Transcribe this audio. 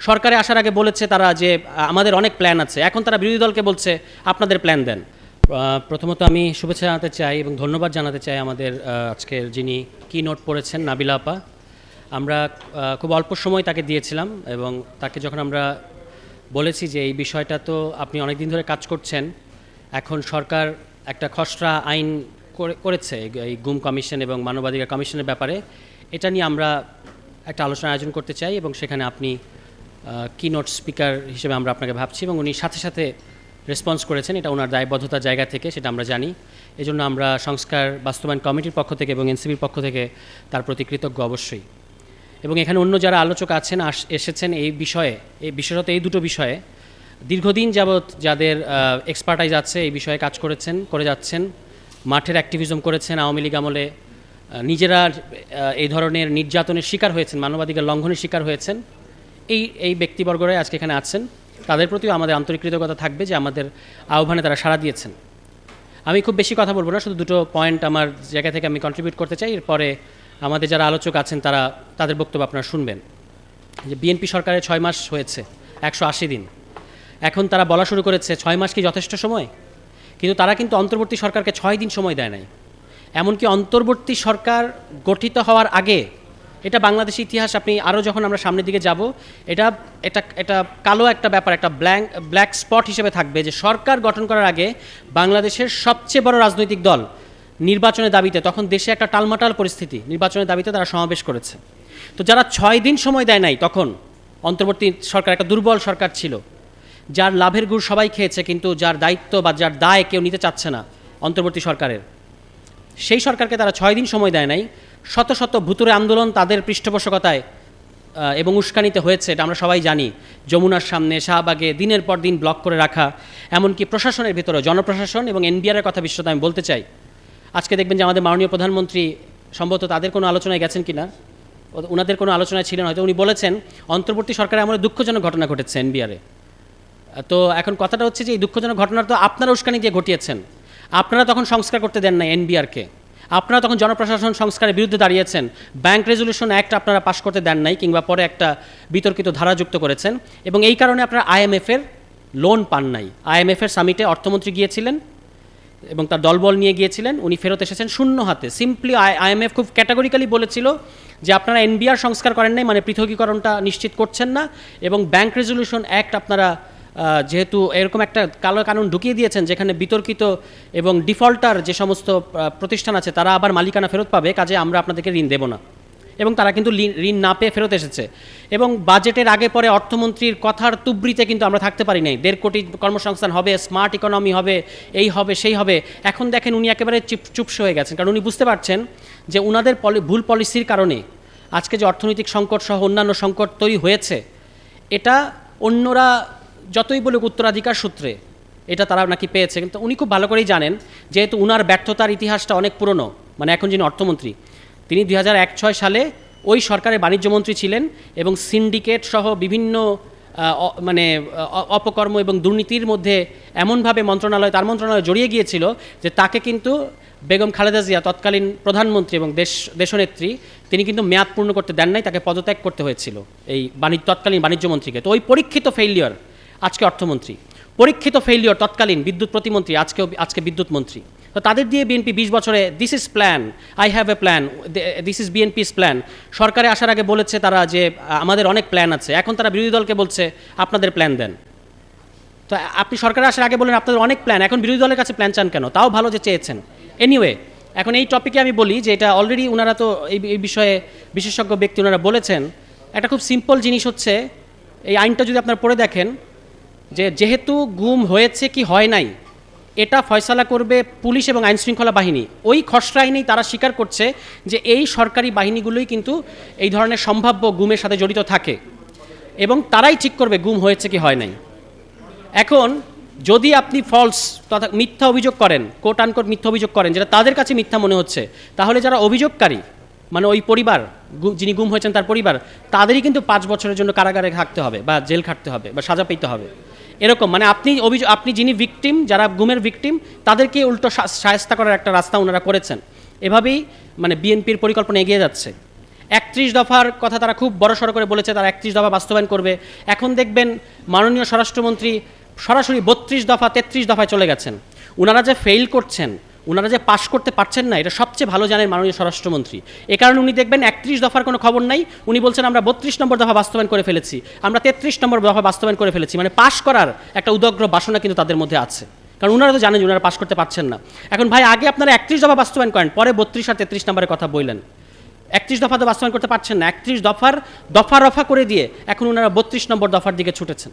সরকারে আসার আগে বলেছে তারা যে আমাদের অনেক প্ল্যান আছে, এখন তারা বিরোধী দলকে বলছে আপনাদের প্ল্যান দেন। প্রথমত আমি শুভেচ্ছা জানাতে চাই এবং ধন্যবাদ জানাতে চাই আমাদের আজকের যিনি কি নোট পড়েছেন নাবিলা আপা। আমরা খুব অল্প সময় তাকে দিয়েছিলাম এবং তাকে যখন আমরা বলেছি যে এই বিষয়টা তো আপনি অনেক দিন ধরে কাজ করছেন, এখন সরকার একটা খসড়া আইন করেছে এই গুম কমিশন এবং মানবাধিকার কমিশনের ব্যাপারে, এটা নিয়ে আমরা একটা আলোচনা আয়োজন করতে চাই এবং সেখানে আপনি কি নোট স্পিকার হিসেবে আমরা আপনাকে ভাবছি এবং উনি সাথে সাথে রেসপন্স করেছেন, এটা ওনার দায়বদ্ধতার জায়গা থেকে, সেটা আমরা জানি। এজন্য আমরা সংস্কার বাস্তবায়ন কমিটির পক্ষ থেকে এবং এনসিবির পক্ষ থেকে তার প্রতি কৃতজ্ঞ অবশ্যই। এবং এখানে অন্য যারা আলোচক আছেন এসেছেন এই বিষয়ে, এই বিশেষত এই দুটো বিষয়ে দীর্ঘদিন যাবৎ যাদের এক্সপার্টাইজ আছে এই বিষয়ে কাজ করে যাচ্ছেন, মাঠের অ্যাক্টিভিজম করেছেন, আওয়ামী লীগ আমলে নিজেরা এই ধরনের নির্যাতনের শিকার হয়েছেন, মানবাধিকার লঙ্ঘনের শিকার হয়েছেন, এই ব্যক্তিবর্গরাই আজকে এখানে আছেন। তাদের প্রতিও আমাদের আন্তরিক কৃতজ্ঞতা থাকবে যে আমাদের আহ্বানে তারা সাড়া দিয়েছেন। আমি খুব বেশি কথা বলবো না, শুধু দুটো পয়েন্ট আমার জায়গা থেকে আমি কন্ট্রিবিউট করতে চাই, এরপরে আমাদের যারা আলোচক আছেন তাদের বক্তব্য আপনারা শুনবেন। যে বিএনপি সরকারের 6 মাস হয়েছে, 180 দিন, এখন তারা বলা শুরু করেছে 6 মাস কি যথেষ্ট সময়? কিন্তু তারা কিন্তু অন্তর্বর্তী সরকারকে 6 দিন সময় দেয় নাই। এমনকি অন্তর্বর্তী সরকার গঠিত হওয়ার আগে, এটা বাংলাদেশ ইতিহাস, আপনি আরও যখন আমরা সামনের দিকে যাব এটা কালো একটা ব্যাপার, একটা ব্ল্যাক স্পট হিসেবে থাকবে যে সরকার গঠন করার আগে বাংলাদেশের সবচেয়ে বড় রাজনৈতিক দল নির্বাচনের দাবিতে, তখন দেশে একটা টালমাটাল পরিস্থিতি, নির্বাচনের দাবিতে তারা সমাবেশ করেছে। তো যারা 6 দিন সময় দেয় নাই, তখন অন্তর্বর্তী সরকার একটা দুর্বল সরকার ছিল, যার লাভের গুড় সবাই খেয়েছে কিন্তু যার দায়িত্ব বা যার দায় কেউ নিতে চাচ্ছে না অন্তর্বর্তী সরকারের, সেই সরকারকে তারা 6 দিন সময় দেয় নাই। শত শত ভুতুরে আন্দোলন তাদের পৃষ্ঠপোষকতায় এবং উস্কানিতে হয়েছে, এটা আমরা সবাই জানি। যমুনার সামনে, শাহবাগে দিনের পর দিন ব্লক করে রাখা, এমনকি প্রশাসনের ভিতরে, জনপ্রশাসন এবং এনবিআরের কথা বিশেষত আমি বলতে চাই। আজকে দেখবেন যে আমাদের মাননীয় প্রধানমন্ত্রী সম্ভবত তাদের কোনো আলোচনায় গেছেন কিনা, ওনাদের কোনো আলোচনায় ছিলেন হয়তো, উনি বলেছেন অন্তর্বর্তী সরকারে আমাদের দুঃখজনক ঘটনা ঘটেছে এনবিআরে। তো এখন কথাটা হচ্ছে যে এই দুঃখজনক ঘটনাটা তো আপনারা উস্কানি দিয়ে ঘটিয়েছেন, আপনারা তখন সংস্কার করতে দেন না এনবিআরকে, আপনারা তখন জনপ্রশাসন সংস্কারের বিরুদ্ধে দাঁড়িয়েছেন, ব্যাংক রেজলিউশন অ্যাক্ট আপনারা পাশ করতে দেন নাই, কিংবা পরে একটা বিতর্কিত ধারা যুক্ত করেছেন, এবং এই কারণে আপনারা আইএমএফের লোন পান নাই। আইএমএফের সামিটে অর্থমন্ত্রী গিয়েছিলেন এবং তার দলবল নিয়ে গিয়েছিলেন, উনি ফেরত এসেছেন শূন্য হাতে। সিম্পলি আইএমএফ খুব ক্যাটাগরিক্যালি বলেছিল যে আপনারা এনবিআর সংস্কার করেন নাই, মানে পৃথকীকরণটা নিশ্চিত করছেন না, এবং ব্যাংক রেজলিউশন অ্যাক্ট আপনারা যেহেতু এরকম একটা কালো কানুন ঢুকিয়ে দিয়েছেন যেখানে বিতর্কিত এবং ডিফল্টার যে সমস্ত প্রতিষ্ঠান আছে তারা আবার মালিকানা ফেরত পাবে, কাজে আমরা আপনাদেরকে ঋণ দেব না। এবং তারা কিন্তু ঋণ না পেয়ে ফেরত এসেছে। এবং বাজেটের আগে পরে অর্থমন্ত্রীর কথার তুবড়িতে কিন্তু আমরা থাকতে পারি নাই। 1.5 কোটি কর্মসংস্থান হবে, স্মার্ট ইকোনমি হবে, এই হবে সেই হবে। এখন দেখেন উনি একেবারে চুপসে হয়ে গেছেন, কারণ উনি বুঝতে পারছেন যে উনাদের ভুল পলিসির কারণে আজকে যে অর্থনৈতিক সংকট সহ অন্যান্য সংকট তৈরি হয়েছে, এটা অন্যরা যতই বলুক উত্তরাধিকার সূত্রে এটা তারা নাকি পেয়েছে, কিন্তু উনি খুব ভালো করেই জানেন যেহেতু উনার ব্যর্থতার ইতিহাসটা অনেক পুরনো। মানে এখন যিনি অর্থমন্ত্রী, তিনি 2001-06 সালে ওই সরকারের বাণিজ্যমন্ত্রী ছিলেন এবং সিন্ডিকেট সহ বিভিন্ন অপকর্ম এবং দুর্নীতির মধ্যে এমনভাবে তার মন্ত্রণালয় জড়িয়ে গিয়েছিল যে তাকে কিন্তু বেগম খালেদা জিয়া, তৎকালীন প্রধানমন্ত্রী এবং দেশনেত্রী, তিনি কিন্তু মেয়াদ পূর্ণ করতে দেন নাই, তাকে পদত্যাগ করতে হয়েছিল এই তৎকালীন বাণিজ্যমন্ত্রীকে। তো ওই পরীক্ষিত ফেইলিয়র আজকে অর্থমন্ত্রী, পরীক্ষিত ফেইলিয়র তৎকালীন বিদ্যুৎ প্রতিমন্ত্রী, আজকে বিদ্যুৎ মন্ত্রী। তো তাদের দিয়ে বিএনপি 20 বছরে this is plan, I have a plan, this is BNP's plan. সরকারে আসার আগে বলেছে তারা যে আমাদের অনেক প্ল্যান আছে, এখন তারা বিরোধী দলকে বলছে আপনাদের প্ল্যান দেন। তো আপনি সরকারে আসার আগে বলেন আপনাদের অনেক প্ল্যান, এখন বিরোধী দলের কাছে প্ল্যান চান কেন? তাও ভালো যে চেয়েছেন। এনিওয়ে, এখন এই টপিকে আমি বলি যে এটা অলরেডি ওনারা তো এই বিষয়ে বিশেষজ্ঞ ব্যক্তি ওনারা বলেছেন। একটা খুব সিম্পল জিনিস হচ্ছে, এই আইনটা যদি আপনারা পড়ে দেখেন যেহেতু গুম হয়েছে কি হয় নাই এটা ফয়সালা করবে পুলিশ এবং আইনশৃঙ্খলা বাহিনী। ওই খসড়া আইনেই তারা স্বীকার করছে যে এই সরকারি বাহিনীগুলোই কিন্তু এই ধরনের সম্ভাব্য গুমের সাথে জড়িত থাকে এবং তারাই ঠিক করবে গুম হয়েছে কি হয় নাই। এখন যদি আপনি ফলস তথা মিথ্যা অভিযোগ করেন, কোট আনকোট মিথ্যা অভিযোগ করেন, যেটা তাদের কাছে মিথ্যা মনে হচ্ছে, তাহলে যারা অভিযোগকারী, মানে ওই পরিবার, যিনি গুম হয়েছেন তার পরিবার, তাদেরই কিন্তু 5 বছরের জন্য কারাগারে থাকতে হবে বা জেল খাটতে হবে বা সাজা পেতে হবে। এরকম মানে আপনি যিনি ভিকটিম, যারা গুমের ভিকটিম, তাদেরকে উল্টো শায়েস্তা করার একটা রাস্তা ওনারা করেছেন। এভাবেই মানে বিএনপির পরিকল্পনা এগিয়ে যাচ্ছে। 31 দফার কথা তারা খুব বড়সড় করে বলেছে, তারা 31 দফা বাস্তবায়ন করবে। এখন দেখবেন মাননীয় স্বরাষ্ট্রমন্ত্রী সরাসরি 32 দফা 33 দফায় চলে গেছেন। ওনারা যে ফেল করছেন, ওনারা যে পাশ করতে পারছেন না, এটা সবচেয়ে ভালো জানেন মাননীয় স্বরাষ্ট্রমন্ত্রী। এ কারণে উনি দেখবেন 31 দফার কোনো খবর নাই, উনি বলছেন আমরা 32 নম্বর দফা বাস্তবায়ন করে ফেলেছি, আমরা 33 নম্বর দফা বাস্তবায়ন করে ফেলেছি। মানে পাশ করার একটা উদগ্র বাসনা কিন্তু তাদের মধ্যে আছে, কারণ ওনারা তো জানেন যে ওনারা পাশ করতে পারছেন না। এখন ভাই আগে আপনারা 31 দফা বাস্তবায়ন করেন, পরে 32 আর 33 নম্বরের কথা বললেন। 31 দফা তো বাস্তবায়ন করতে পারছেন না, 31 দফা রফা করে দিয়ে এখন ওনারা 32 নম্বর দফার দিকে ছুটেছেন।